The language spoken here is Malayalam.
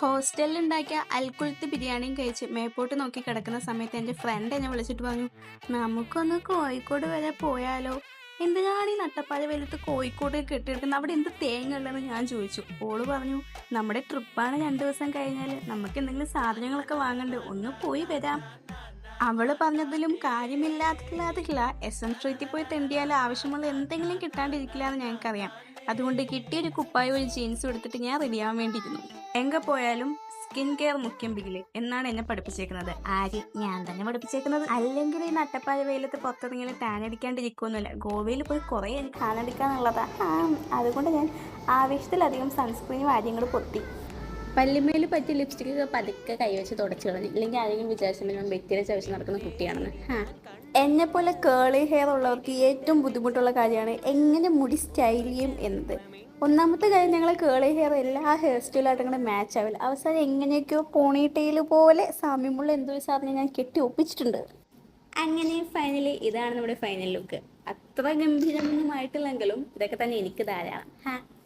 ഹോസ്റ്റലിൽ ഉണ്ടാക്കിയ അൽക്കുലത്ത് ബിരിയാണിയും കഴിച്ച് മേപ്പോട്ട് നോക്കി കിടക്കുന്ന സമയത്ത് എൻ്റെ ഫ്രണ്ട് എന്നെ വിളിച്ചിട്ട് പറഞ്ഞു, നമുക്കൊന്ന് കോഴിക്കോട് വരെ പോയാലോ? എന്തിനാണ് ഈ നട്ടപ്പാതി വെയിലത്ത് കോഴിക്കോട് കെട്ടിയെടുക്കുന്നത്? അവിടെ എന്ത് തേങ്ങ ഉള്ളതെന്ന് ഞാൻ ചോദിച്ചു. ഓള് പറഞ്ഞു, നമ്മുടെ ട്രിപ്പാണ് 2 ദിവസം കഴിഞ്ഞാൽ, നമുക്ക് എന്തെങ്കിലും സാധനങ്ങളൊക്കെ വാങ്ങണ്ട്, ഒന്ന് പോയി വരാം. അവള് പറഞ്ഞതിലും കാര്യമില്ലാതില്ല. എസ്.എം. സ്ട്രീറ്റിൽ പോയി തെണ്ടിയാൽ ആവശ്യമുള്ള എന്തെങ്കിലും കിട്ടാണ്ടിരിക്കില്ല എന്ന് ഞങ്ങൾക്കറിയാം. അതുകൊണ്ട് കിട്ടിയൊരു കുപ്പായും ഒരു ജീൻസും എടുത്തിട്ട് ഞാൻ റെഡിയാവാൻ വേണ്ടിയിരുന്നു. എങ്ക പോയാലും സ്കിൻ കെയർ മുഖ്യം ബിഗില് എന്നാണ് എന്നെ പഠിപ്പിച്ചേക്കുന്നത്. ആര്? ഞാൻ തന്നെ പഠിപ്പിച്ചേക്കുന്നത്. അല്ലെങ്കിൽ ഈ നട്ടപ്പായ വെയിലത്ത് പുറത്തിറങ്ങിയാൽ ടാൻ അടിക്കാണ്ടിരിക്കുമെന്നില്ല. ഗോവയിൽ പോയി കുറേ എനിക്ക് ടാൻ അടിക്കാന്നുള്ളതാ. അതുകൊണ്ട് ഞാൻ ആവേശത്തിലധികം സൺസ്ക്രീനും കാര്യങ്ങൾ പൊത്തി. പല്ലുമേൽ പറ്റിയ ലിപ്സ്റ്റിക്കൊക്കെ പതുക്കെ കൈവച്ച് തുടച്ചു കളഞ്ഞു. ഇല്ലെങ്കിൽ ആരെങ്കിലും വിചാരിച്ചു ഞാൻ വ്യക്തിയെ ചവിച്ച് നടക്കുന്ന കുട്ടിയാണെന്ന്. എന്നെ പോലെ കേളി ഹെയർ ഉള്ളവർക്ക് ഏറ്റവും ബുദ്ധിമുട്ടുള്ള കാര്യമാണ് എങ്ങനെ മുടി സ്റ്റൈൽ ചെയ്യും എന്നത്. ഒന്നാമത്തെ കാര്യം, ഞങ്ങൾ കേളി ഹെയർ എല്ലാ ഹെയർ സ്റ്റൈലായിട്ടും കൂടെ മാച്ച് ആവില്ല. അവസാനം എങ്ങനെയൊക്കെയോ പോണിടെയിൽ പോലെ സാമ്യമുള്ള എന്തൊരു സാധനം ഞാൻ കെട്ടി ഒപ്പിച്ചിട്ടുണ്ട്. അങ്ങനെ ഫൈനലി ഇതാണ് നമ്മുടെ ഫൈനൽ ലുക്ക്. അത്ര ഗംഭീരമൊന്നും ആയിട്ടില്ലെങ്കിലും ഇതൊക്കെ തന്നെ എനിക്ക് ധാരാളം.